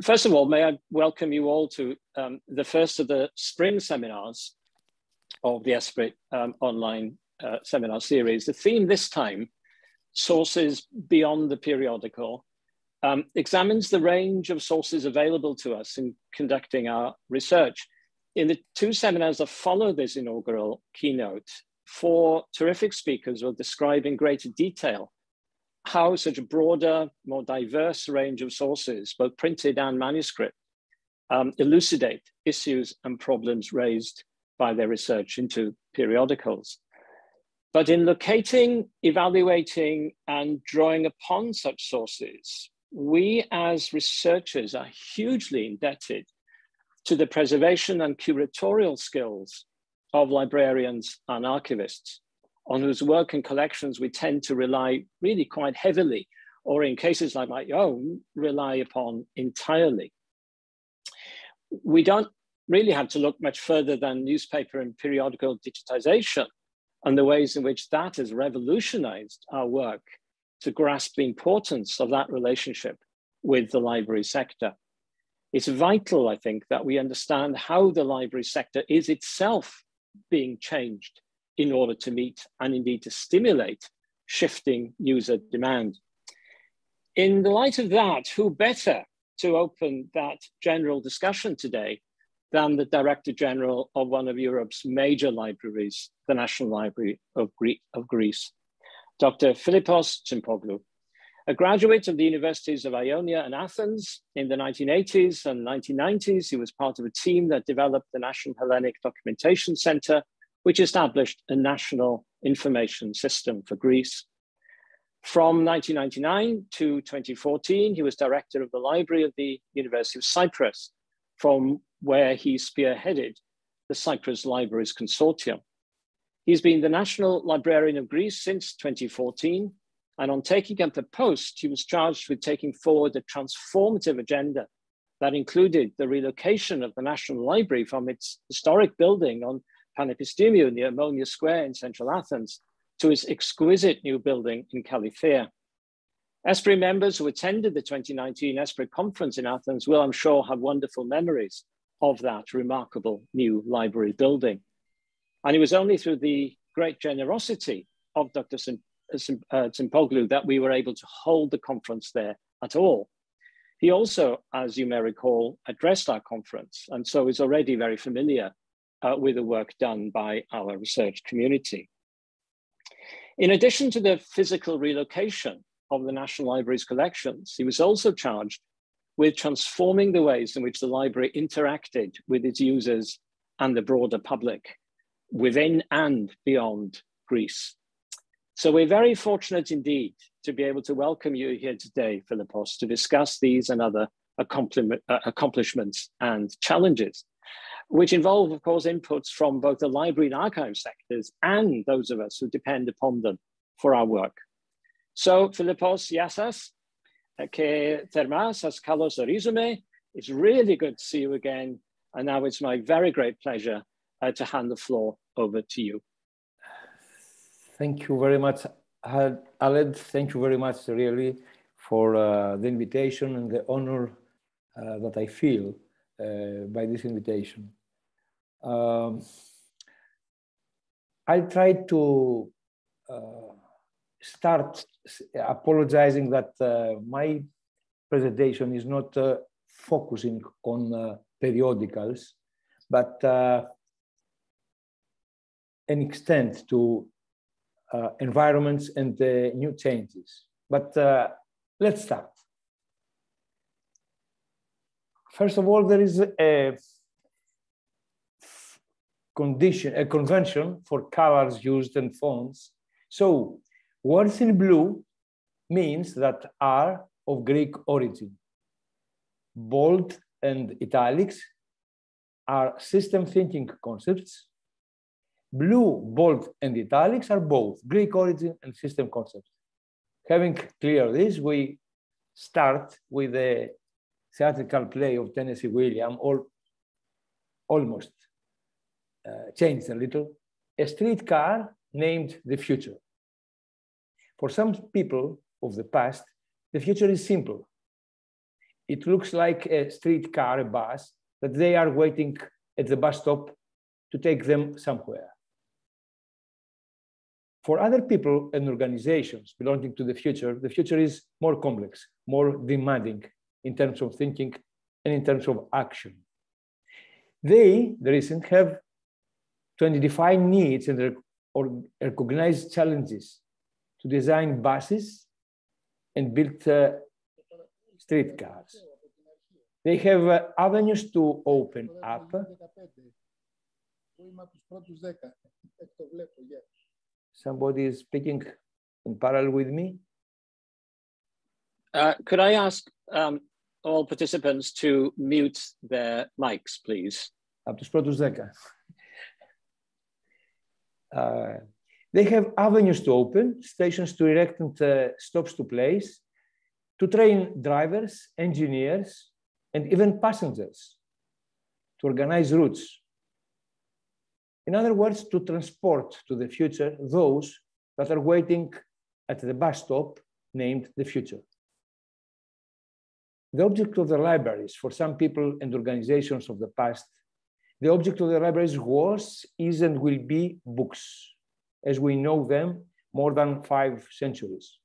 First of all, may I welcome you all to the first of the spring seminars of the ESPRit online seminar series. The theme this time, Sources Beyond the Periodical, examines the range of sources available to us in conducting our research. In the two seminars that follow this inaugural keynote, 4 terrific speakers will describe in greater detail how such a broader, more diverse range of sources, both printed and manuscript, elucidate issues and problems raised by their research into periodicals. But in locating, evaluating, and drawing upon such sources, we as researchers are hugely indebted to the preservation and curatorial skills of librarians and archivists, on whose work and collections we tend to rely really quite heavily, or in cases like my own, rely upon entirely. We don't really have to look much further than newspaper and periodical digitization and the ways in which that has revolutionized our work to grasp the importance of that relationship with the library sector. It's vital, I think, that we understand how the library sector is itself being changed in order to meet and indeed to stimulate shifting user demand. In the light of that, who better to open that general discussion today than the Director General of one of Europe's major libraries, the National Library of Greece, Dr. Filippos Tsimpoglou. A graduate of the universities of Ionia and Athens in the 1980s and 1990s, he was part of a team that developed the National Hellenic Documentation Center, which established a national information system for Greece. From 1999 to 2014, he was director of the Library of the University of Cyprus, from where he spearheaded the Cyprus Libraries Consortium. He's been the National Librarian of Greece since 2014, and on taking up the post, he was charged with taking forward a transformative agenda that included the relocation of the National Library from its historic building on Panteion near Ammonia Square in central Athens to its exquisite new building in Calithea. ESPRit members who attended the 2019 ESPRit conference in Athens will, I'm sure, have wonderful memories of that remarkable new library building. And it was only through the great generosity of Dr. Tsimpoglou that we were able to hold the conference there at all. He also, as you may recall, addressed our conference, and so is already very familiar with the work done by our research community. In addition to the physical relocation of the National Library's collections, he was also charged with transforming the ways in which the library interacted with its users and the broader public within and beyond Greece. So we're very fortunate indeed to be able to welcome you here today, Filippos, to discuss these and other accomplishments and challenges, which involve, of course, inputs from both the library and archive sectors and those of us who depend upon them for our work. So, Filippos, Yassas, και θερμά σας καλωσορίζουμε. It's really good to see you again. And now it's my very great pleasure to hand the floor over to you. Thank you very much, Aled. Thank you very much, really, for the invitation and the honor that I feel by this invitation. I'll try to start apologizing that my presentation is not focusing on periodicals, but an extent to environments and new changes. But let's start. First of all, there is a convention for colors used and fonts. So words in blue means that are of Greek origin. Bold and italics are system thinking concepts. Blue, bold, and italics are both Greek origin and system concepts. Having clear this, we start with a theatrical play of Tennessee Williams, almost changed a little, a streetcar named the future. For some people of the past, the future is simple. it looks like a streetcar, a bus, that they are waiting at the bus stop to take them somewhere. For other people and organizations belonging to the future is more complex, more demanding in terms of thinking and in terms of action. They, the recent, have to define needs and recognize challenges to design buses and build streetcars. They have avenues to open up. Somebody is speaking in parallel with me. Could I ask all participants to mute their mics, please? Από τους πρώτους 10. They have avenues to open, stations to erect and stops to place, to train drivers, engineers, and even passengers, to organize routes. In other words, to transport to the future those that are waiting at the bus stop named the future. The object of the libraries for some people and organizations of the past, the object of the libraries was, is, and will be books, as we know them more than 5 centuries.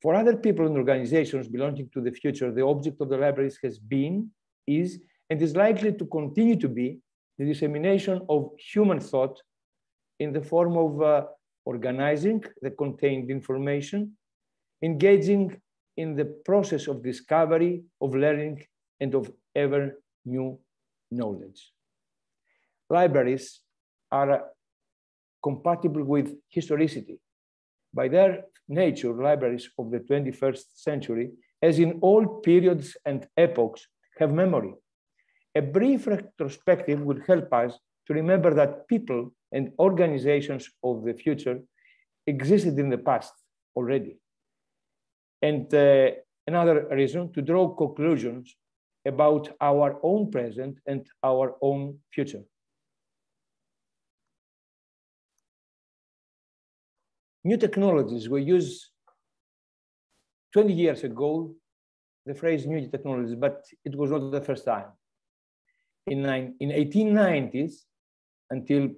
For other people and organizations belonging to the future, the object of the libraries has been, is, and is likely to continue to be the dissemination of human thought in the form of organizing the contained information, engaging in the process of discovery, of learning, and of ever new knowledge. Libraries are compatible with historicity. By their nature, libraries of the 21st century, as in all periods and epochs, have memory. A brief retrospective would help us to remember that people and organizations of the future existed in the past already. And another reason to draw conclusions about our own present and our own future. New technologies were used 20 years ago, the phrase new technologies, but it was not the first time. In 1890s, until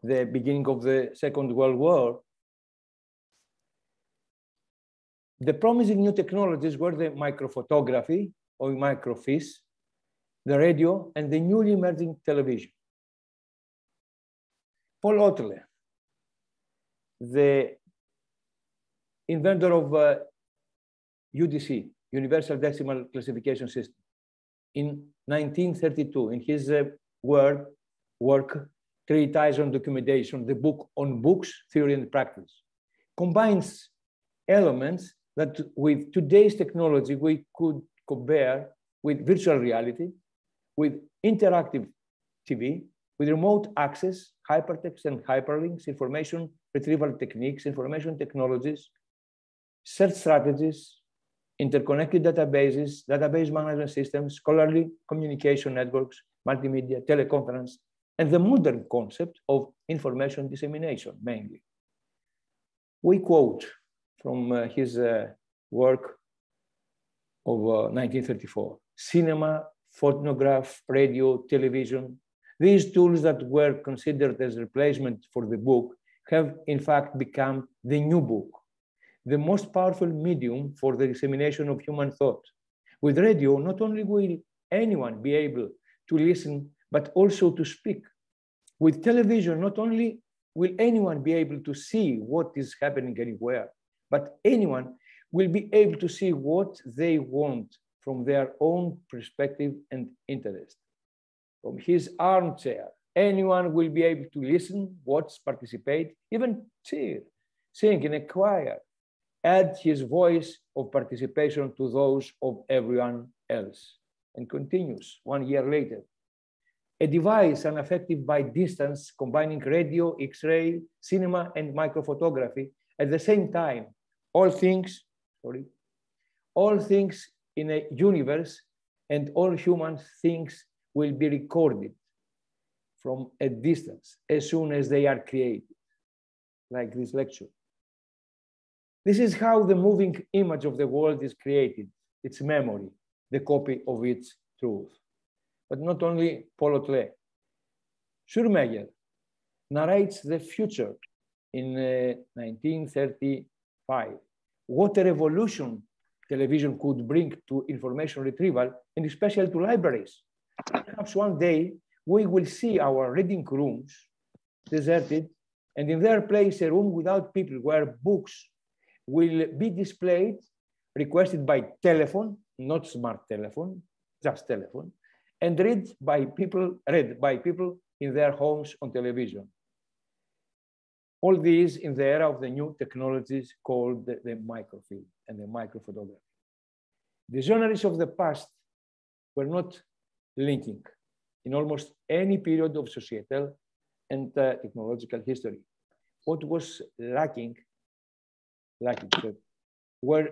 the beginning of the Second World War, the promising new technologies were the microphotography or microfiche, the radio, and the newly emerging television. Paul Otterle, the inventor of UDC, Universal Decimal Classification System, in 1932, in his work, Treatise on Documentation, the book on books, theory and practice, combines elements that with today's technology, we could compare with virtual reality, with interactive TV, with remote access, hypertext and hyperlinks, information retrieval techniques, information technologies, search strategies, interconnected databases, database management systems, scholarly communication networks, multimedia, teleconference, and the modern concept of information dissemination, mainly. We quote from his work of 1934, cinema, phonograph, radio, television. These tools that were considered as replacement for the book have in fact become the new book, the most powerful medium for the dissemination of human thought. With radio, not only will anyone be able to listen, but also to speak. With television, not only will anyone be able to see what is happening anywhere, but anyone will be able to see what they want from their own perspective and interest. From his armchair, anyone will be able to listen, watch, participate, even cheer, sing in a choir, add his voice of participation to those of everyone else. And continues 1 year later. A device unaffected by distance, combining radio, X-ray, cinema, and microphotography at the same time. All things in a universe and all human things will be recorded from a distance as soon as they are created, like this lecture. This is how the moving image of the world is created, its memory, the copy of its truth. But not only Paul Otlet. Schurmeyer narrates the future in 1935. What a revolution television could bring to information retrieval, and especially to libraries. Perhaps one day we will see our reading rooms deserted, and in their place a room without people, where books will be displayed, requested by telephone, not smart telephone, just telephone, and read by people in their homes on television. All these in the era of the new technologies called the microfilm and the microphotography. The journalists of the past were not linking in almost any period of societal and technological history. What was lacking were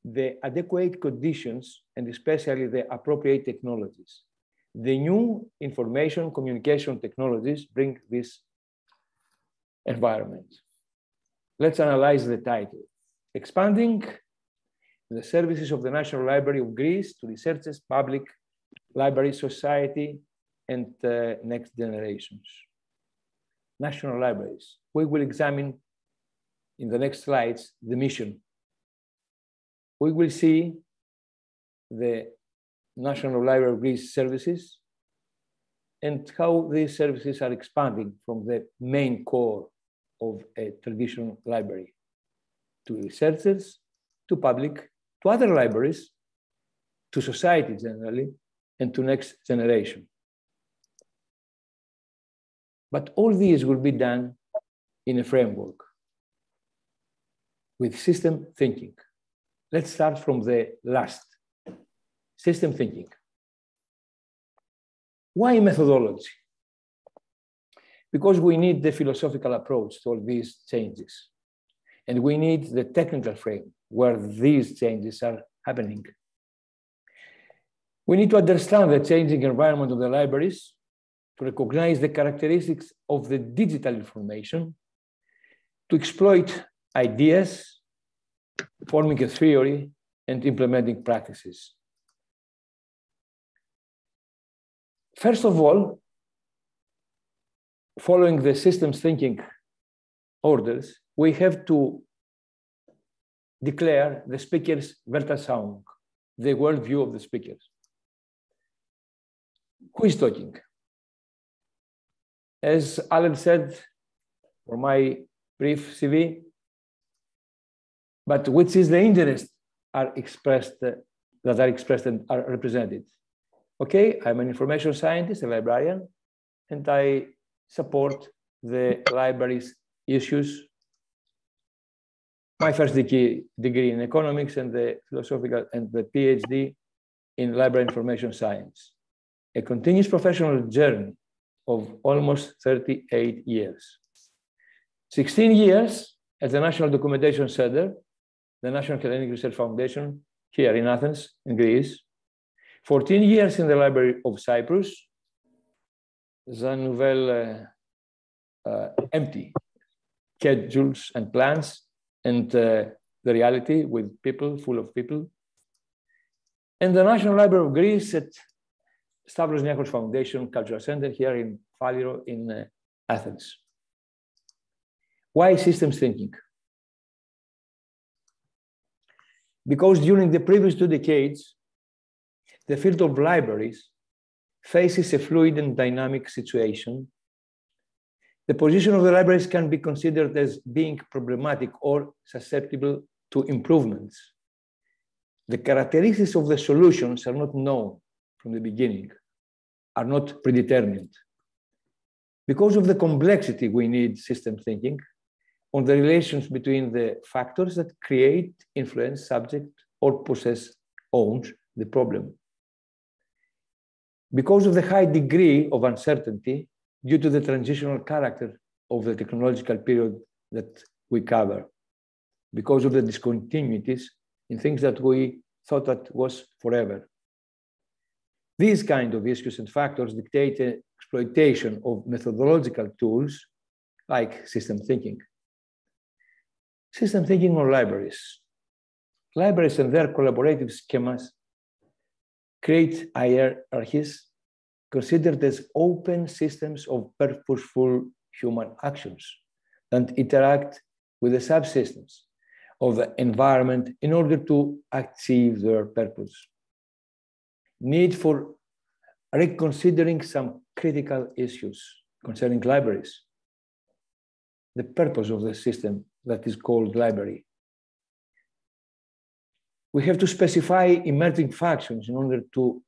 the adequate conditions and especially the appropriate technologies. The new information communication technologies bring this environment. Let's analyze the title. Expanding the services of the National Library of Greece to researchers, public library society, and next generations. National libraries. We will examine in the next slides the mission. We will see the National Library of Greece services and how these services are expanding from the main core of a traditional library to researchers, to public, to other libraries, to society generally, and to next generation. But all these will be done in a framework with system thinking. Let's start from the last, system thinking. Why methodology? Because we need the philosophical approach to all these changes. And we need the technical frame where these changes are happening. We need to understand the changing environment of the libraries, to recognize the characteristics of the digital information, to exploit ideas, forming a theory, and implementing practices. First of all, following the systems thinking orders, we have to declare the speaker's Weltanschauung, the worldview of the speakers. Who is talking? As Alan said, for my brief CV, but which is the interest are expressed, that are expressed and are represented. Okay, I'm an information scientist, a librarian, and I support the library's issues. My first degree in economics and the philosophical and the PhD in library information science. A continuous professional journey of almost 38 years. 16 years at the National Documentation Center, the National Hellenic Research Foundation here in Athens, in Greece. 14 years in the Library of Cyprus, the nouvelle empty schedules and plans, and the reality with people, full of people. And the National Library of Greece at Stavros Niarchos Foundation Cultural Center here in Faliro in Athens. Why systems thinking? Because during the previous 2 decades, the field of libraries faces a fluid and dynamic situation. The position of the libraries can be considered as being problematic or susceptible to improvements. The characteristics of the solutions are not known from the beginning, are not predetermined. Because of the complexity, we need system thinking on the relations between the factors that create, influence, subject, or possess, owns the problem. Because of the high degree of uncertainty due to the transitional character of the technological period that we cover, because of the discontinuities in things that we thought that was forever. These kind of issues and factors dictate an exploitation of methodological tools like system thinking. System thinking on libraries. Libraries and their collaborative schemas create hierarchies considered as open systems of purposeful human actions and interact with the subsystems of the environment in order to achieve their purpose. Need for reconsidering some critical issues concerning libraries. The purpose of the system that is called library. We have to specify emerging functions in order to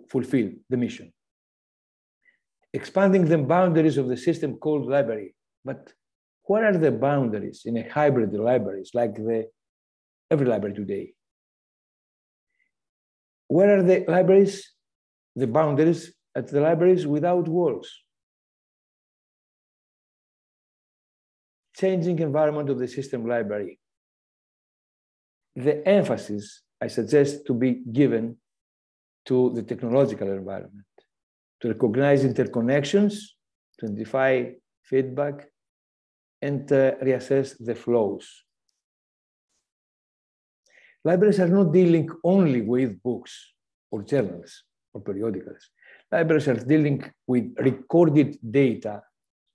fulfill the mission. Expanding the boundaries of the system called library. But what are the boundaries in a hybrid libraries like every library today? Where are the libraries, the boundaries at the libraries without walls? Changing environment of the system library. The emphasis I suggest to be given to the technological environment, to recognize interconnections, to identify feedback, and reassess the flows. Libraries are not dealing only with books or journals or periodicals. Libraries are dealing with recorded data,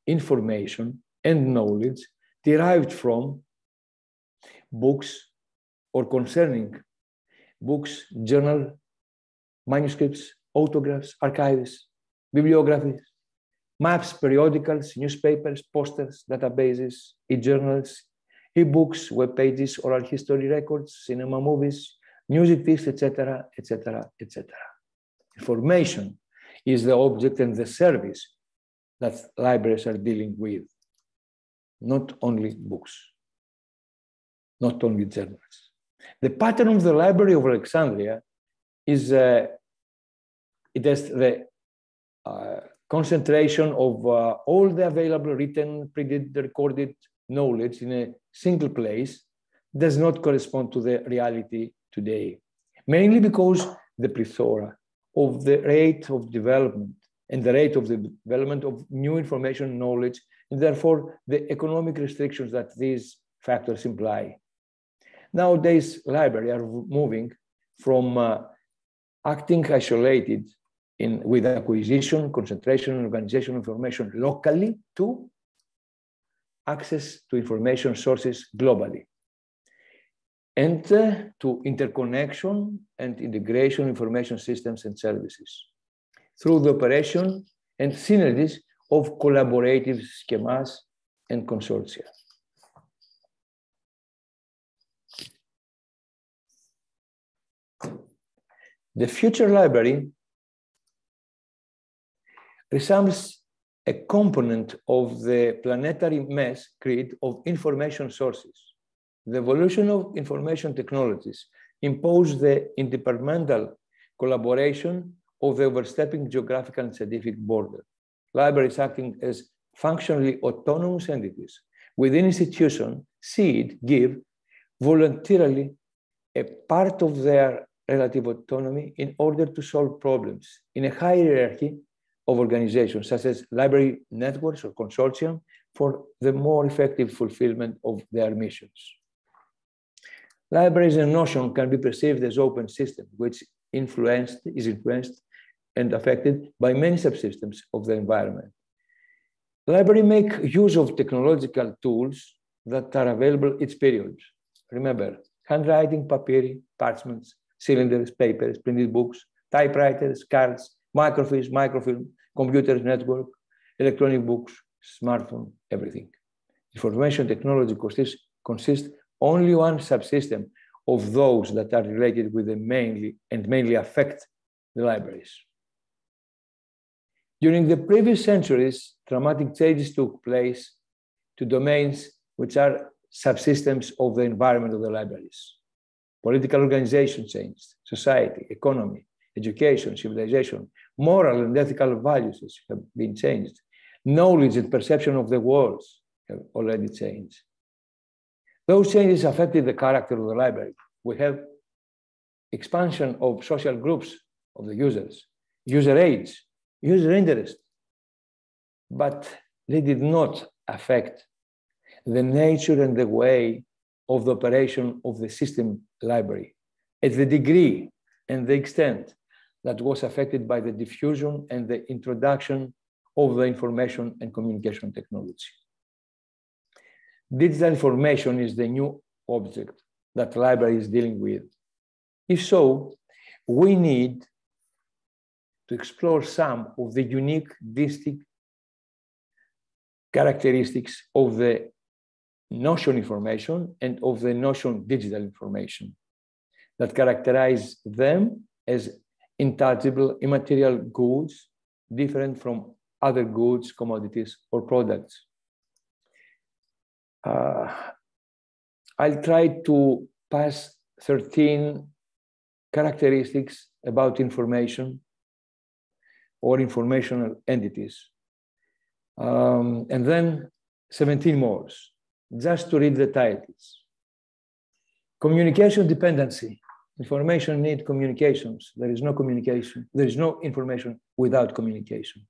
information, and knowledge derived from books or concerning books, journal, manuscripts, autographs, archives, bibliographies, maps, periodicals, newspapers, posters, databases, e-journals, e-books, web pages, oral history records, cinema movies, music discs, etc., etc., etc. Information is the object and the service that libraries are dealing with, not only books, not only journals. The pattern of the Library of Alexandria is it has the concentration of all the available written, printed, recorded knowledge in a single place does not correspond to the reality today, mainly because the plethora of the rate of development and the rate of the development of new information knowledge, and therefore the economic restrictions that these factors imply. Nowadays, libraries are moving from acting isolated with acquisition, concentration, and organization of information locally to access to information sources globally, and to interconnection and integration of information systems and services through the operation and synergies of collaborative schemas and consortia. The future library resembles a component of the planetary mass grid of information sources. The evolution of information technologies impose the interdepartmental collaboration of the overstepping geographical and scientific border. Libraries acting as functionally autonomous entities within institutions give voluntarily a part of their relative autonomy in order to solve problems in a hierarchy of organizations, such as library networks or consortium, for the more effective fulfillment of their missions. Libraries in notion can be perceived as open system, which is influenced and affected by many subsystems of the environment. Libraries make use of technological tools that are available each period. Remember, handwriting, papyri, parchments, cylinders, papers, printed books, typewriters, cards, microfiche, microfilm, computers, network, electronic books, smartphone, everything. Information technology consists only one subsystem of those that are related with the mainly affect the libraries. During the previous centuries, dramatic changes took place to domains which are subsystems of the environment of the libraries. Political organization changed, society, economy, education, civilization, moral and ethical values have been changed. Knowledge and perception of the world have already changed. Those changes affected the character of the library. We have expansion of social groups of the users, user age, user interest, but they did not affect the nature and the way of the operation of the system library. At the degree and the extent that was affected by the diffusion and the introduction of the information and communication technology. Digital information is the new object that the library is dealing with. If so, we need to explore some of the unique, distinct characteristics of the notion information and of the notion digital information that characterize them as intangible, immaterial goods, different from other goods, commodities, or products. I'll try to pass 13 characteristics about information or informational entities, and then 17 more, just to read the titles. Communication dependency. Information needs communications. There is no communication. There is no information without communication.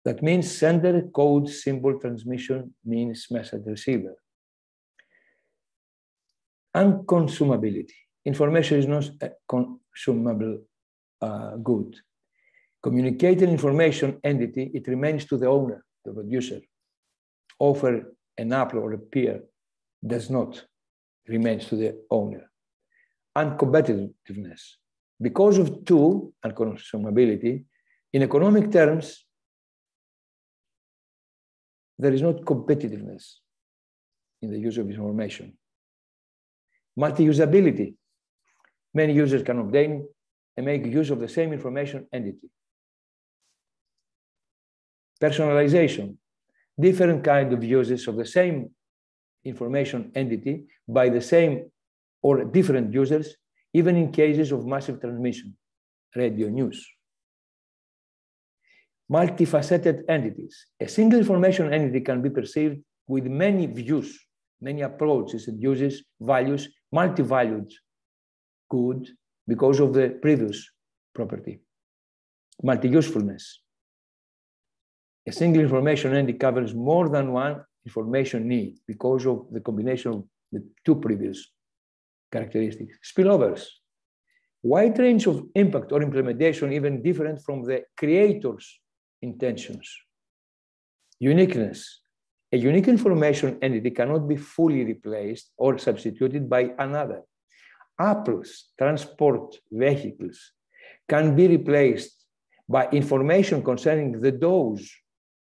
That means sender, code, symbol, transmission means message receiver. Unconsumability. Information is not a consumable good. Communicated information entity, it remains to the owner, the producer. Offer an apple or a peer does not, remains to the owner. Uncompetitiveness. Because of two, unconsumability, in economic terms, there is not competitiveness in the use of information. Multi-usability. Many users can obtain and make use of the same information entity. Personalization. Different kinds of uses of the same information entity by the same or different users, even in cases of massive transmission, radio news. Multifaceted entities. A single information entity can be perceived with many views, many approaches and uses, values, multi-valued good because of the previous property. Multi-usefulness. A single information entity covers more than one information need because of the combination of the two previous characteristics. Spillovers. Wide range of impact or implementation, even different from the creator's intentions. Uniqueness. A unique information entity cannot be fully replaced or substituted by another. Apples, transport vehicles can be replaced by information concerning the dose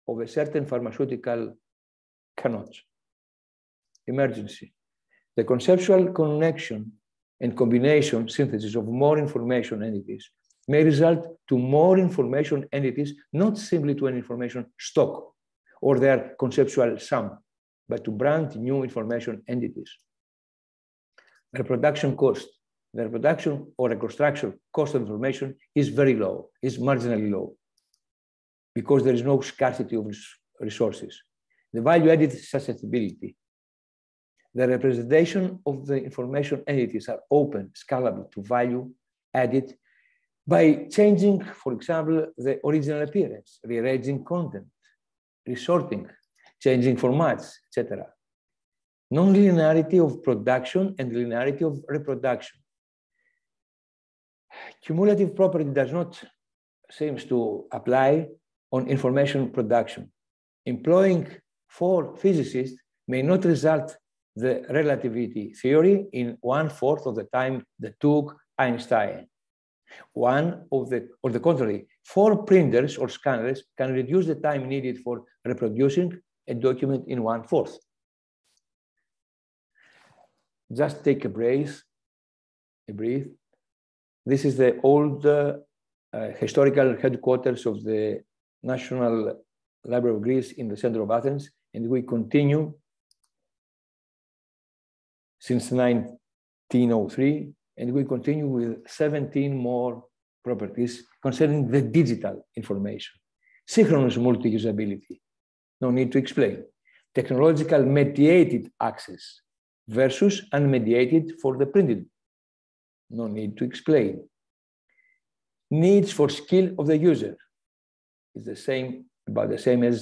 of a certain pharmaceutical cannot. Emergency. The conceptual connection and combination synthesis of more information entities may result to more information entities, not simply to an information stock or their conceptual sum, but to brand new information entities. Reproduction cost. The reproduction or reconstruction cost of information is very low, is marginally low, because there is no scarcity of resources. The value-added susceptibility. The representation of the information entities are open, scalable to value added by changing, for example, the original appearance, rearranging content, resorting, changing formats, etc. Non-linearity of production and linearity of reproduction. Cumulative property does not seem to apply on information production. Employing 4 physicists may not result the relativity theory in 1/4 of the time that took Einstein. On the contrary, 4 printers or scanners can reduce the time needed for reproducing a document in 1/4. Just take a breath. This is the old historical headquarters of the National Library of Greece in the center of Athens, and we continue since 1903, and we continue with 17 more properties concerning the digital information. Synchronous multi-usability, no need to explain. Technological mediated access versus unmediated for the printed, no need to explain. Needs for skill of the user is the same, about the same as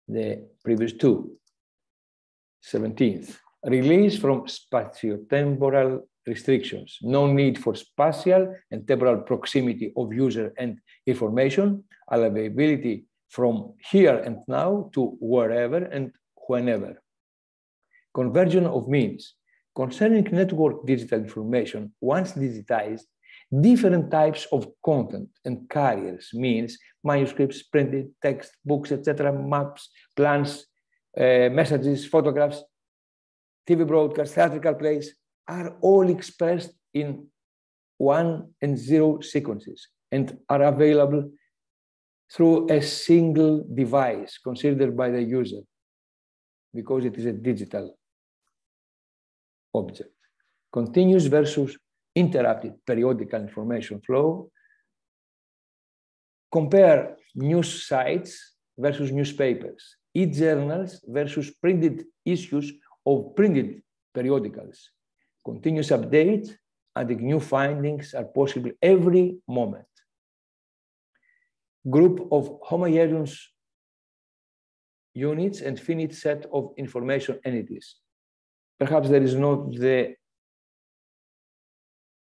the previous 2. 17th. Release from spatiotemporal restrictions, no need for spatial and temporal proximity of user and information, availability from here and now to wherever and whenever. Conversion of means. Concerning network digital information, once digitized, different types of content and carriers, means, manuscripts, printed text, books, etc., maps, plans, messages, photographs, TV broadcasts, theatrical plays, are all expressed in 1 and 0 sequences and are available through a single device considered by the user because it is a digital object. Continuous versus interrupted periodical information flow. Compare news sites versus newspapers, e-journals versus printed issues of printed periodicals. Continuous update and new findings are possible every moment. Group of homogeneous units and finite set of information entities. Perhaps there is not the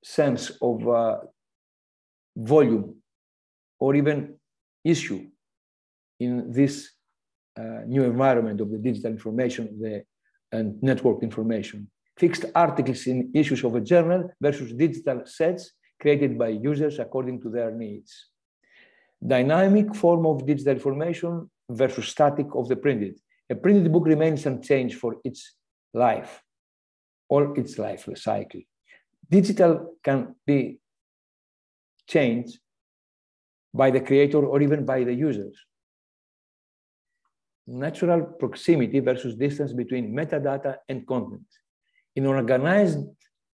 sense of volume or even issue in this new environment of the digital information and network information. Fixed articles in issues of a journal versus digital sets created by users according to their needs. Dynamic form of digital information versus static of the printed. A printed book remains unchanged for its life, or its life cycle. Digital can be changed by the creator or even by the users. Natural proximity versus distance between metadata and content. In organized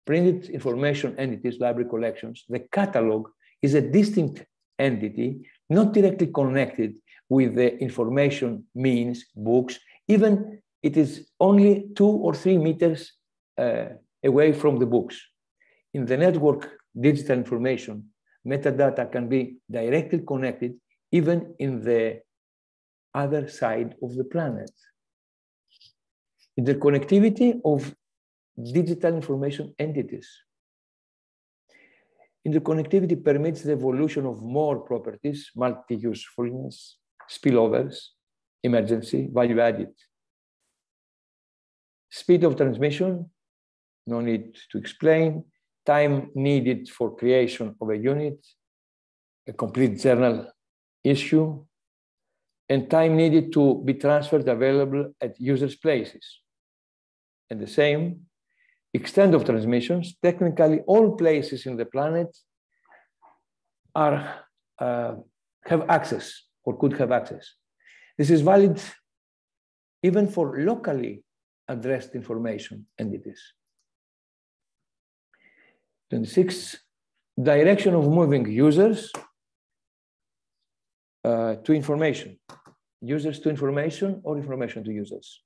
printed information entities, library collections, the catalog is a distinct entity, not directly connected with the information means, books, even it is only 2 or 3 meters away from the books. In the network digital information, metadata can be directly connected even in the other side of the planet. Interconnectivity of digital information entities. Interconnectivity permits the evolution of more properties, multi-usefulness, spillovers, emergency, value added. Speed of transmission, no need to explain. Time needed for creation of a unit, a complete journal issue, and time needed to be transferred available at users' places. And the same extent of transmissions, technically all places in the planet are, have access or could have access. This is valid even for locally addressed information entities. 26, direction of moving users to information. Users to information or information to users.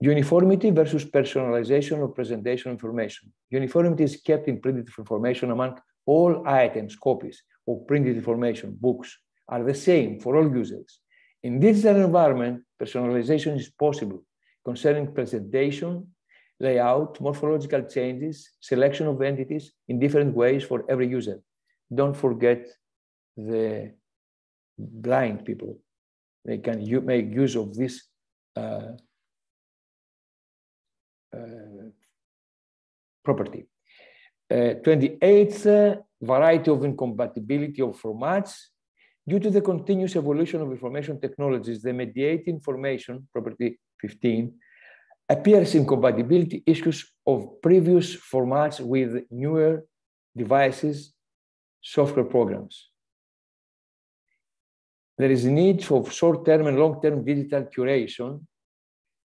Uniformity versus personalization or presentation of information. Uniformity is kept in printed information among all items, copies of printed information, books are the same for all users. In digital environment, personalization is possible concerning presentation, layout, morphological changes, selection of entities in different ways for every user. Don't forget the blind people. They can make use of this property. 28th, variety of incompatibility of formats. Due to the continuous evolution of information technologies, the mediate information, property 15, appears incompatibility issues of previous formats with newer devices, software programs. There is a need for short-term and long-term digital curation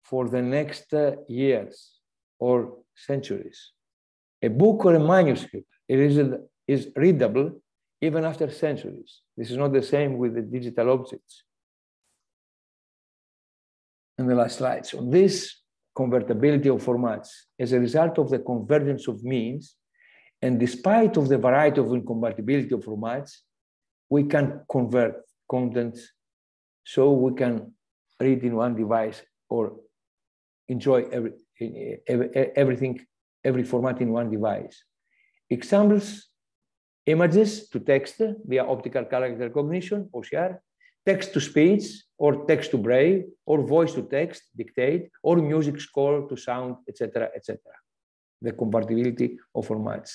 for the next years or centuries. A book or a manuscript is readable even after centuries. This is not the same with the digital objects. And the last slides. On this convertibility of formats, as a result of the convergence of means, and despite of the variety of incompatibility of formats, we can convert contents so we can read in one device or enjoy everything every format in one device. Examples: images to text via optical character recognition, OCR, text to speech or text to braille, or voice to text, dictate, or music score to sound, etc., etc. The compatibility of formats.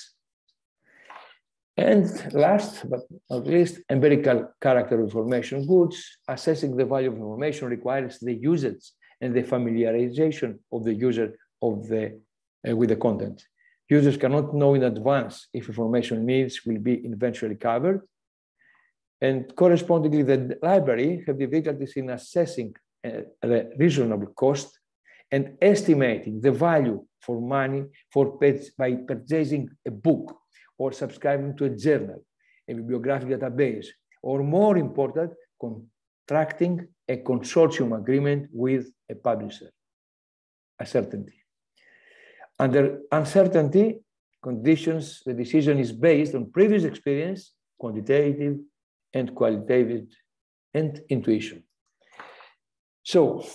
And last but not least, empirical character information goods. Assessing the value of information requires the usage and the familiarization of the user with the content. Users cannot know in advance if information needs will be eventually covered. And correspondingly, the library have difficulties in assessing the reasonable cost and estimating the value for money by purchasing a book or subscribing to a journal, a bibliographic database, or more important, contracting a consortium agreement with a publisher. Uncertainty. Under uncertainty conditions, the decision is based on previous experience, quantitative and qualitative, and intuition. So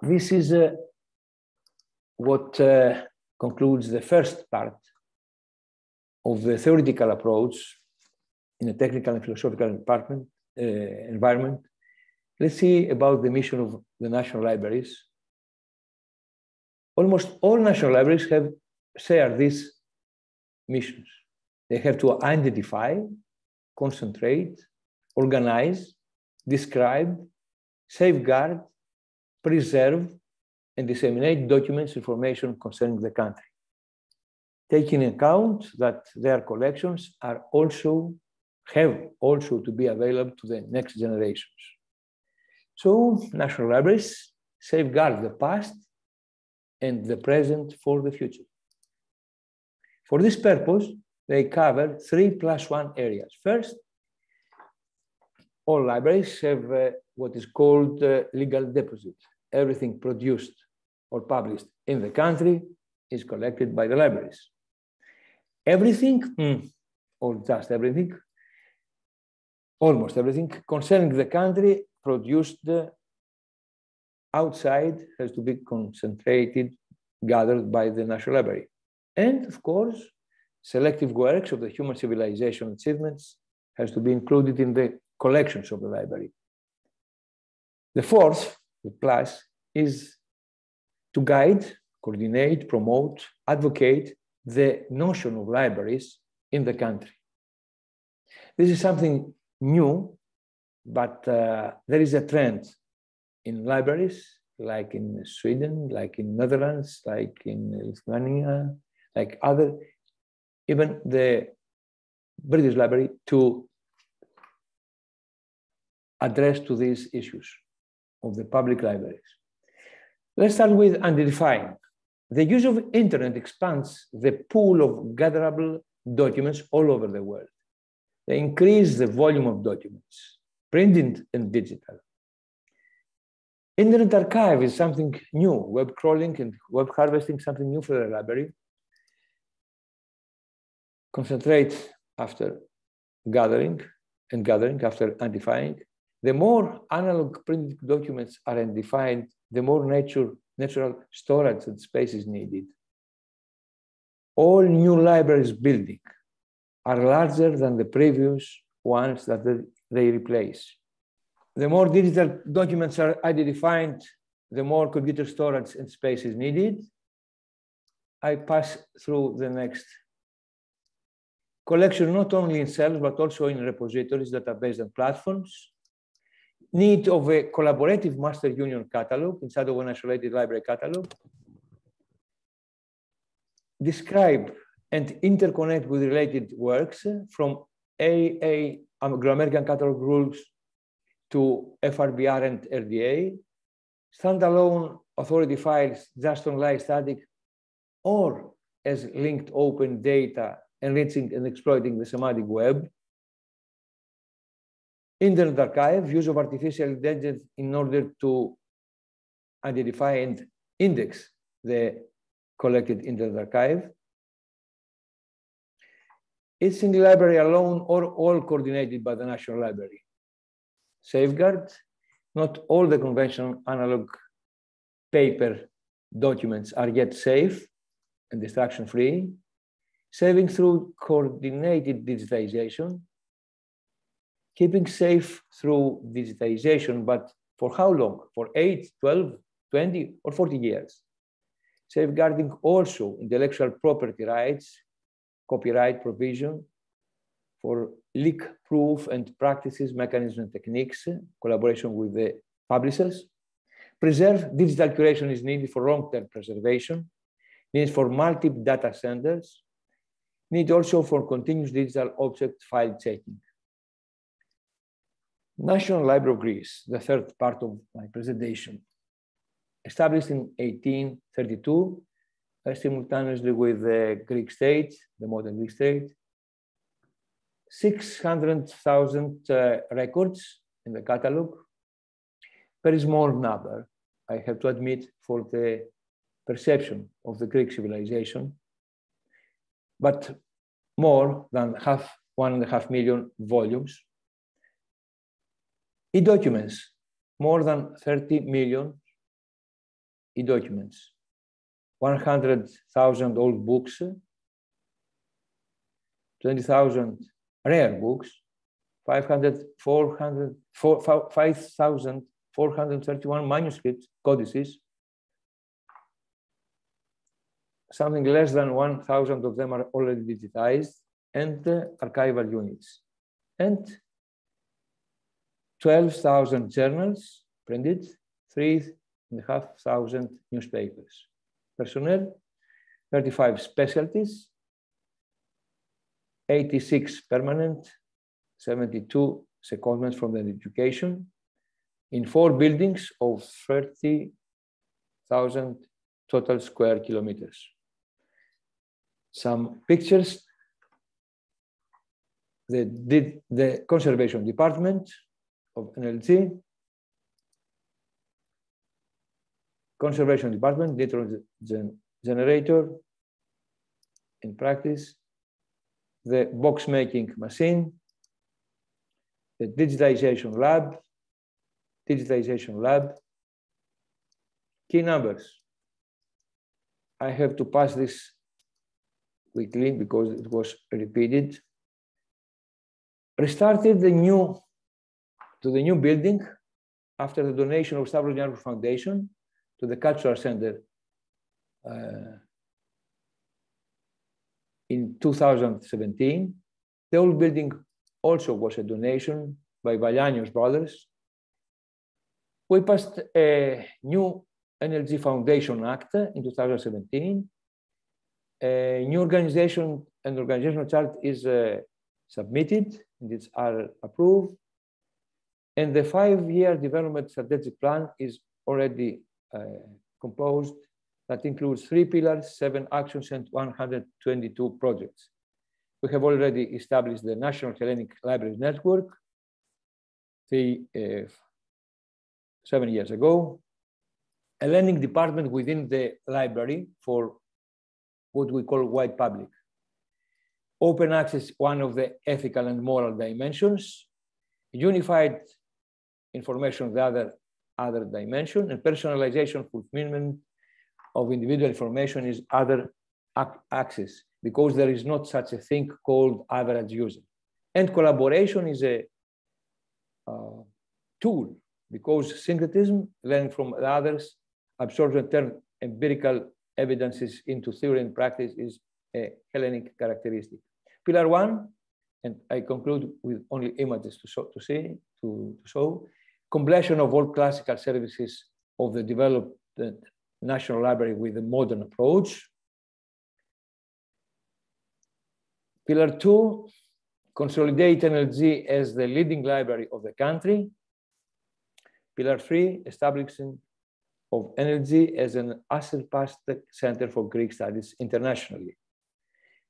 this is what concludes the first part of the theoretical approach in a technical and philosophical environment. Let's see about the mission of the national libraries. Almost all national libraries share these missions. They have to identify, concentrate, organize, describe, safeguard, preserve, and disseminate documents, information concerning the country, taking account that their collections have also to be available to the next generations. So national libraries safeguard the past and the present for the future. For this purpose, they cover 3+1 areas. First, all libraries have what is called legal deposit. Everything produced or published in the country is collected by the libraries. Everything, or just everything, almost everything concerning the country produced outside has to be concentrated, gathered by the National Library. And of course, selective works of the human civilization achievements has to be included in the collections of the library. The fourth, the plus, is to guide, coordinate, promote, advocate the notion of libraries in the country. This is something new, but there is a trend in libraries, like in Sweden, like in Netherlands, like in Lithuania, like other, even the British Library, to address to these issues of the public libraries. Let's start with identifying. The use of internet expands the pool of gatherable documents all over the world. They increase the volume of documents, printed and digital. Internet archive is something new. Web crawling and web harvesting, something new for the library. Concentrate after gathering after identifying. The more analog printed documents are identified, the more natural storage and space is needed. All new libraries building are larger than the previous ones that they replace. The more digital documents are identified, the more computer storage and space is needed. I pass through the next. Collection not only in cells, but also in repositories, databases, and platforms. Need of a collaborative master union catalog inside of an isolated library catalog. Describe and interconnect with related works from AA, Anglo-American catalog rules, to FRBR and RDA, standalone authority files just online static, or as linked open data, enriching and exploiting the semantic web. Internet archive, use of artificial intelligence in order to identify and index the collected internet archive. Each single library alone or all coordinated by the National Library. Safeguard, not all the conventional analog paper documents are yet safe and distraction-free, saving through coordinated digitization, keeping safe through digitization, but for how long? For 8, 12, 20, or 40 years? Safeguarding also intellectual property rights, copyright provision for leak-proof and practices, mechanisms, and techniques, collaboration with the publishers. Preserve digital curation is needed for long-term preservation, needs for multi-data centers, need also for continuous digital object file checking. National Library of Greece, the third part of my presentation, established in 1832, simultaneously with the Greek state, the modern Greek state, 600,000 records in the catalog, very small number, I have to admit, for the perception of the Greek civilization, but more than 1.5 million volumes. E-documents, more than 30 million e-documents, 100,000 old books, 20,000 rare books, 5,431 manuscripts, codices. Something less than 1,000 of them are already digitized, and archival units. And 12,000 journals printed, 3,500 newspapers. Personnel, 35 specialties, 86 permanent, 72 secondments from the education, in 4 buildings of 30,000 total square kilometers. Some pictures. The conservation department of NLG, conservation department, neutron generator in practice, the box making machine, the digitization lab, key numbers. I have to pass this quickly because it was repeated. Restarted the new building after the donation of Stavros Niarchos Foundation to the Cultural Center in 2017. The old building also was a donation by Valianios brothers. We passed a new Energy Foundation Act in 2017. A new organization and organizational chart is submitted, and it's approved. And the 5-year development strategic plan is already composed. That includes 3 pillars, 7 actions, and 122 projects. We have already established the National Hellenic Library Network 7 years ago. A learning department within the library for what we call wide public. Open access, one of the ethical and moral dimensions. Unified information, the other dimension, and personalization, fulfillment of individual information is other access, because there is not such a thing called average user. And collaboration is a tool, because syncretism, learning from the others, absorption, turn empirical evidences into theory and practice is a Hellenic characteristic. Pillar 1, and I conclude with only images to show, completion of all classical services of the developed National Library with a modern approach. Pillar 2, consolidate NLG as the leading library of the country. Pillar 3, establishing of NLG as an unsurpassed center for Greek studies internationally.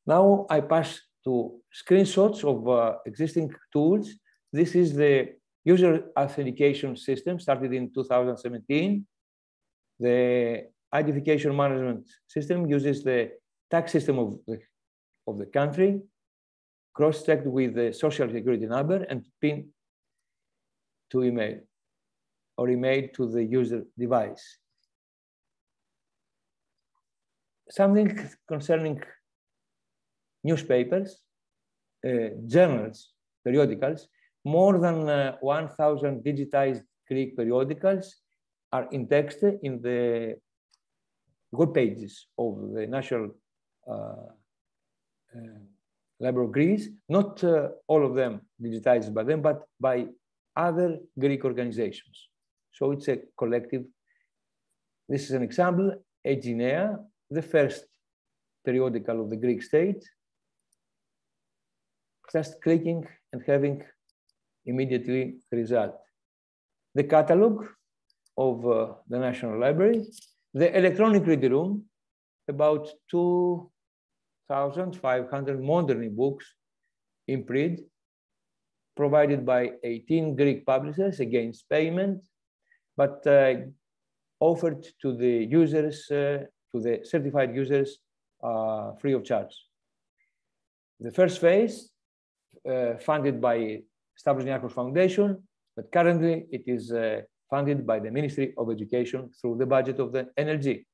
Now I pass to screenshots of existing tools. This is the user authentication system started in 2017. The identification management system uses the tax system of the country, cross-checked with the social security number and PIN to email or email to the user device. something concerning newspapers, journals, periodicals. More than 1,000 digitized Greek periodicals are indexed in the web pages of the National Library of Greece. Not all of them digitized by them, but by other Greek organizations. So it's a collective. This is an example, Aeginea, the first periodical of the Greek state. Just clicking and having immediately the result. The catalog of the National Library, the electronic reading room, about 2,500 modern books in print, provided by 18 Greek publishers against payment, but offered to the users, to the certified users, free of charge. The first phase, funded by Stavros Foundation, but currently it is funded by the Ministry of Education through the budget of the NLG.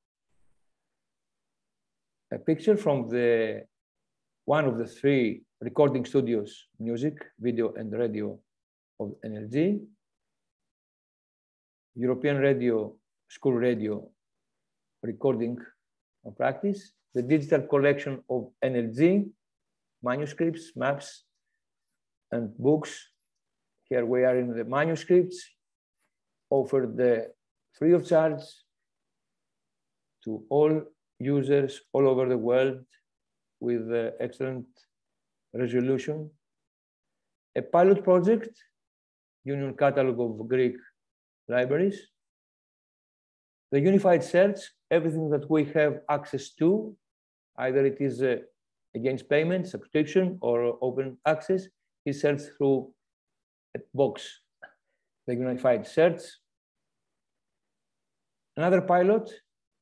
A picture from one of the 3 recording studios, music, video, and radio of NLG, European radio, school radio recording and practice, the digital collection of NLG, manuscripts, maps, and books. Here we are in the manuscripts, offered free of charge to all users all over the world with excellent resolution. A pilot project, Union Catalog of Greek Libraries. The unified search, everything that we have access to, either it is against payment, subscription, or open access, is searched through a box, the unified search. Another pilot,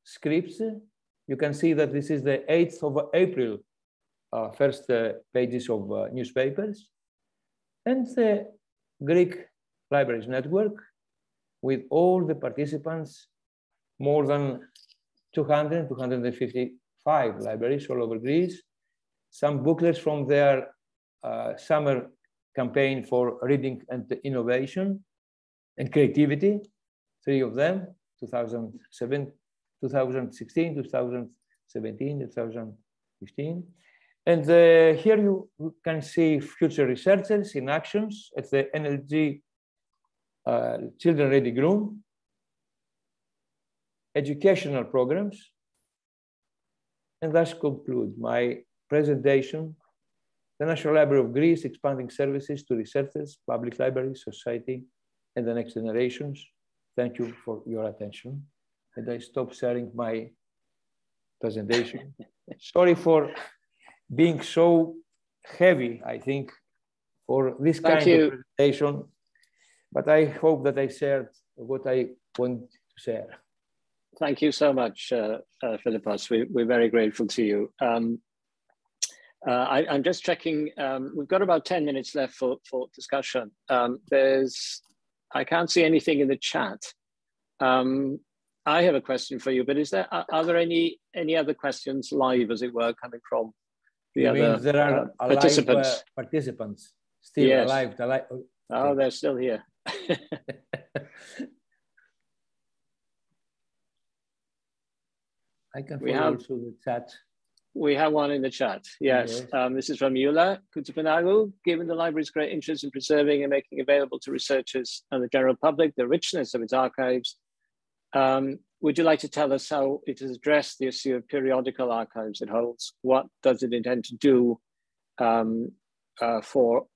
scripts. You can see that this is the 8th of April, first pages of newspapers. And the Greek Libraries Network, with all the participants, more than 255 libraries all over Greece, some booklets from their summer campaign for reading and innovation and creativity, 3 of them, 2016, 2017, 2015. And here you can see future researchers in actions at the NLG Children Reading Room, educational programs, and thus conclude my presentation. The National Library of Greece, expanding services to researchers, public libraries, society, and the next generations. Thank you for your attention. And I stop sharing my presentation. Sorry for being so heavy, I think, for this kind of presentation, but I hope that I shared what I want to share. Thank you so much, Filippos. We're very grateful to you. I'm just checking, we've got about 10 minutes left for discussion. I can't see anything in the chat. I have a question for you, but are there any other questions live, as it were, coming from the other there are participants? Participants still yes. alive. Okay. Oh, they're still here. I can follow also the chat. We have one in the chat, yes. This is from Eula Kutupanagu. Given the library's great interest in preserving and making available to researchers and the general public the richness of its archives, would you like to tell us how it has addressed the issue of periodical archives it holds? What does it intend to do for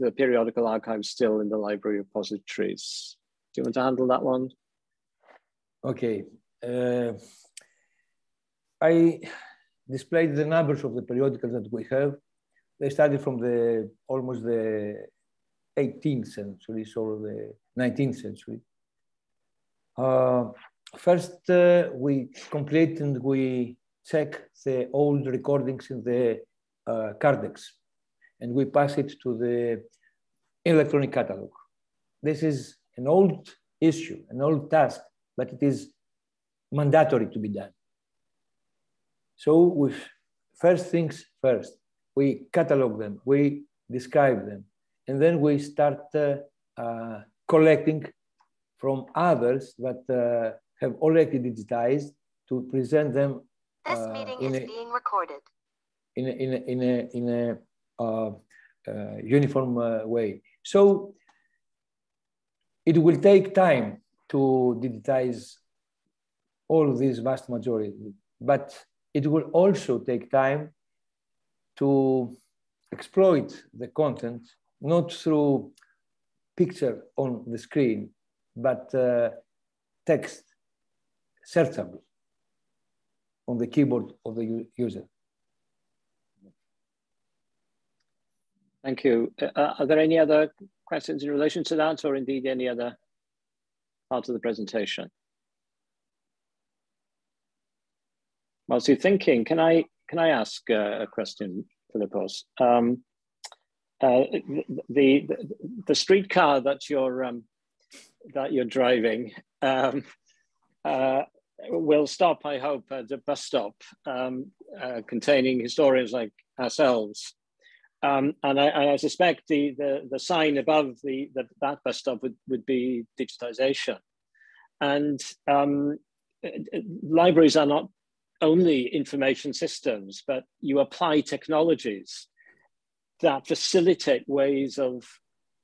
the periodical archives still in the library repositories? Do you want to handle that one? Okay. I displayed the numbers of the periodicals that we have. They started from almost the 18th century, so the 19th century. First, we complete and we check the old recordings in the cardex, and we pass it to the electronic catalog. This is an old issue, an old task, but it is mandatory to be done. So we first things first, we catalog them, we describe them, and then we start collecting from others that have already digitized to present them. This meeting is being recorded. In a uniform way. So it will take time to digitize all this vast majority, but it will also take time to exploit the content, not through picture on the screen, but text searchable on the keyboard of the user. Thank you. Are there any other questions in relation to that, or indeed any other part of the presentation? Whilst you're thinking, can I ask a question, Filippos? The streetcar that you're driving will stop, I hope, at a bus stop containing historians like ourselves. And I suspect the sign above that bus stop would be digitization. And libraries are not only information systems, but you apply technologies that facilitate ways of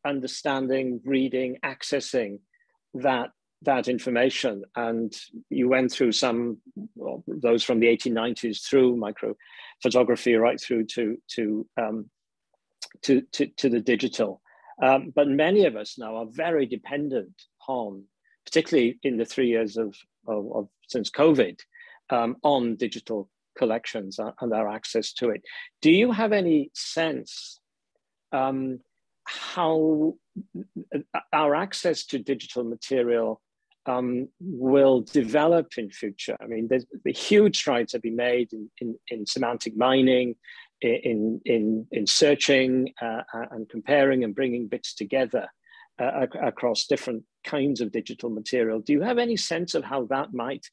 understanding, reading, accessing that information. And you went through some, well, those from the 1890s through microphotography right through to the digital. But many of us now are very dependent on, particularly in the 3 years of since COVID, on digital collections and our access to it. Do you have any sense how our access to digital material will develop in future? I mean, the huge strides have been made in semantic mining, in searching and comparing and bringing bits together across different kinds of digital material. Do you have any sense of how that might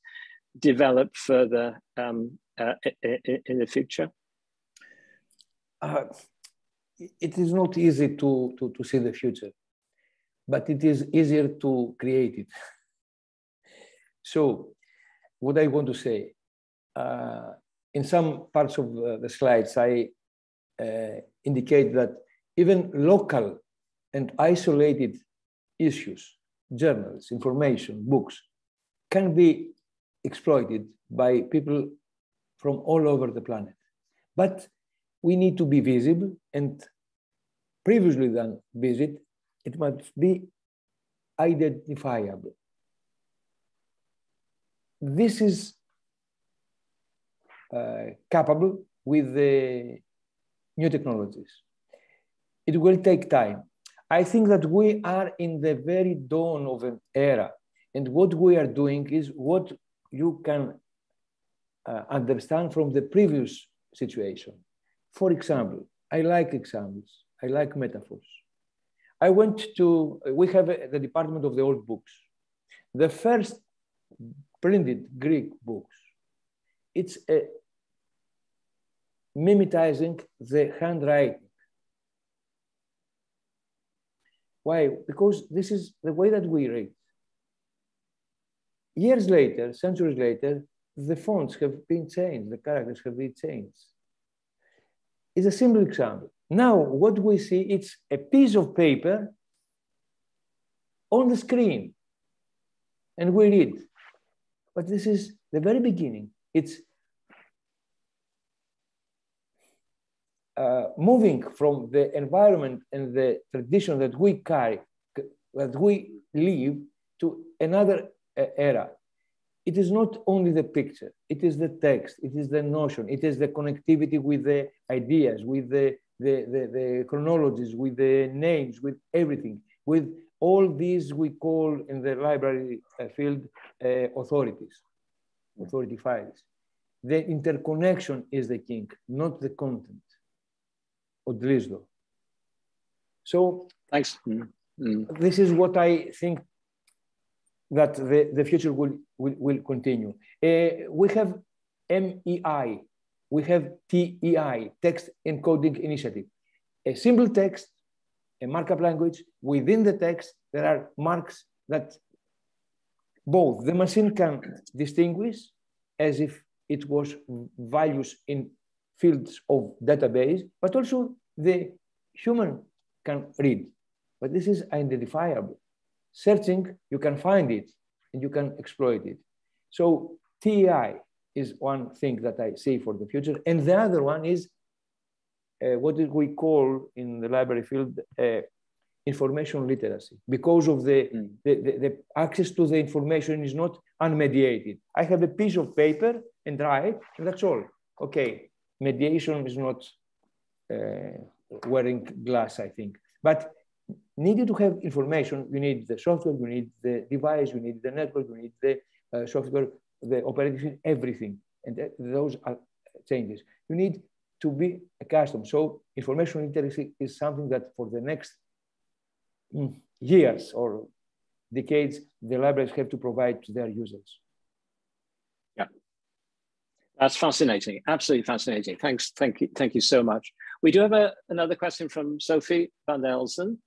develop further in the future? It is not easy to see the future, but it is easier to create it. So what I want to say, in some parts of the slides, I indicate that even local and isolated issues, journals, information, books, can be exploited by people from all over the planet. But we need to be visible, and previously than visit, it must be identifiable. This is capable with the new technologies. It will take time. I think that we are in the very dawn of an era, and what we are doing is what you can understand from the previous situation. For example, I like examples, I like metaphors. We have the Department of the Old Books. The first printed Greek books, it's mimetizing the handwriting. Why? Because this is the way that we read. Years later, centuries later, the fonts have been changed, the characters have been changed. It's a simple example. Now, what we see, it's a piece of paper on the screen, and we read. But this is the very beginning. It's moving from the environment and the tradition that we carry, that we live, to another era. It is not only the picture, it is the text, it is the notion, it is the connectivity with the ideas, with the chronologies, with the names, with everything, with all these we call in the library field authorities, authority files. The interconnection is the king, not the content. Odlisdo. So thanks. This is what I think that the future will continue. We have MEI, we have TEI, Text Encoding Initiative. A simple text, a markup language. Within the text, there are marks that both the machine can distinguish as if it was values in fields of database, but also the human can read. But this is identifiable. Searching, you can find it and you can exploit it. So TEI is one thing that I see for the future. And the other one is what we call in the library field information literacy, because of the access to the information is not unmediated. I have a piece of paper and write, and that's all. Okay, mediation is not wearing glass, I think. But needed to have information, you need the software, you need the device, you need the network, you need the software, the operating system, everything. And those are changes. You need to be accustomed. So information literacy is something that for the next years or decades, the libraries have to provide to their users. Yeah, that's fascinating. Absolutely fascinating. Thanks. Thank you so much. We do have another question from Sophie van Elsen.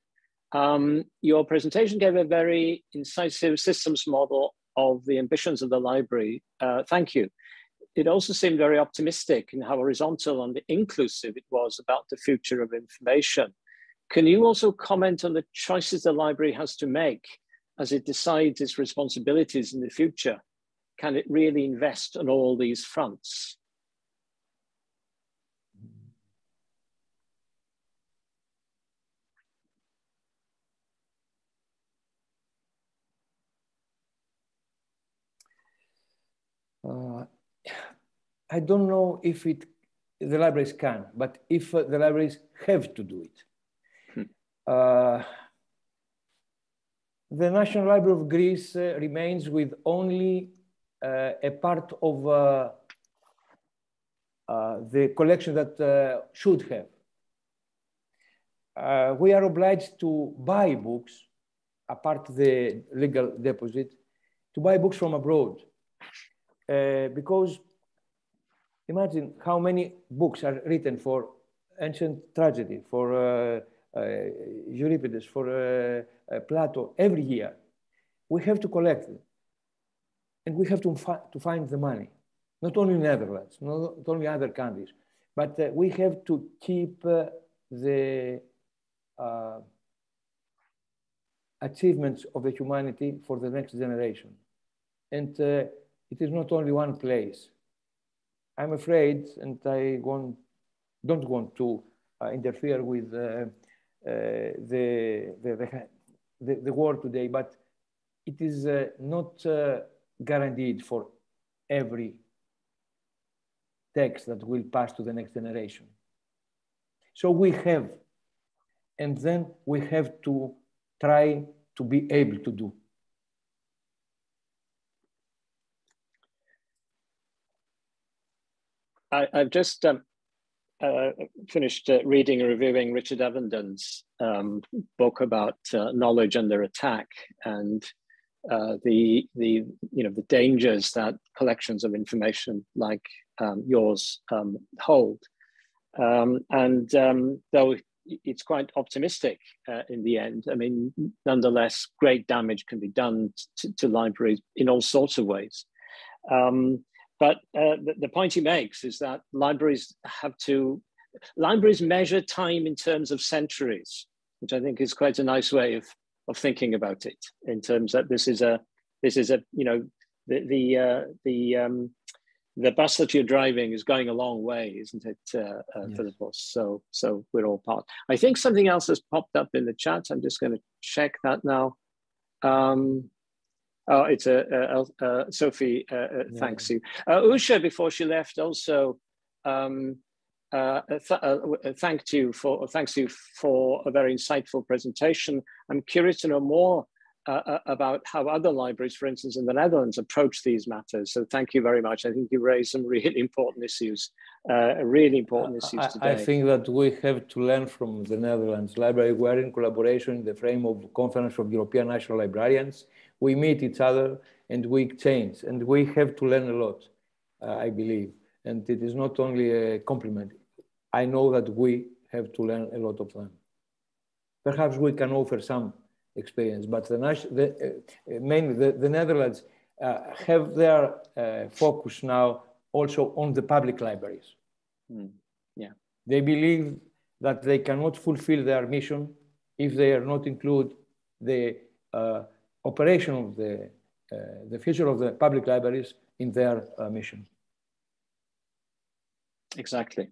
Your presentation gave a very incisive systems model of the ambitions of the library. Thank you. It also seemed very optimistic in how horizontal and inclusive it was about the future of information. Can you also comment on the choices the library has to make as it decides its responsibilities in the future? Can it really invest on all these fronts? I don't know if the libraries can, but if the libraries have to do it. The National Library of Greece remains with only a part of the collection that should have. We are obliged to buy books, apart the legal deposit, to buy books from abroad. Because imagine how many books are written for ancient tragedy, for Euripides, for Plato, every year. We have to collect them. And we have to find the money, not only in Netherlands, not only other countries, but we have to keep the achievements of the humanity for the next generation. And it is not only one place. I'm afraid, and I don't want to interfere with the war today, but it is not guaranteed for every text that will pass to the next generation. So we have, and then we have to try to be able to do. I've just finished reading and reviewing Richard Avenden's book about knowledge under attack and the dangers that collections of information like yours hold. Though it's quite optimistic in the end, I mean, nonetheless, great damage can be done to libraries in all sorts of ways. But the point he makes is that libraries measure time in terms of centuries, which I think is quite a nice way of thinking about it. In terms that this is a the bus that you're driving is going a long way, isn't it, Filippos? So we're all part. I think something else has popped up in the chat. I'm just going to check that now. Oh, it's Sophie. Thanks you. Usha, before she left, also thanks you for a very insightful presentation. I'm curious to know more about how other libraries, for instance, in the Netherlands, approach these matters. So thank you very much. I think you raised some really important issues, today. I think that we have to learn from the Netherlands library. We are in collaboration in the frame of the Conference of European National Librarians. We meet each other and we exchange, and we have to learn a lot, I believe. And it is not only a compliment. I know that we have to learn a lot of them. Perhaps we can offer some experience, but mainly the Netherlands have their focus now also on the public libraries. Yeah. They believe that they cannot fulfill their mission if they are not include the operation of the future of the public libraries in their mission. Exactly.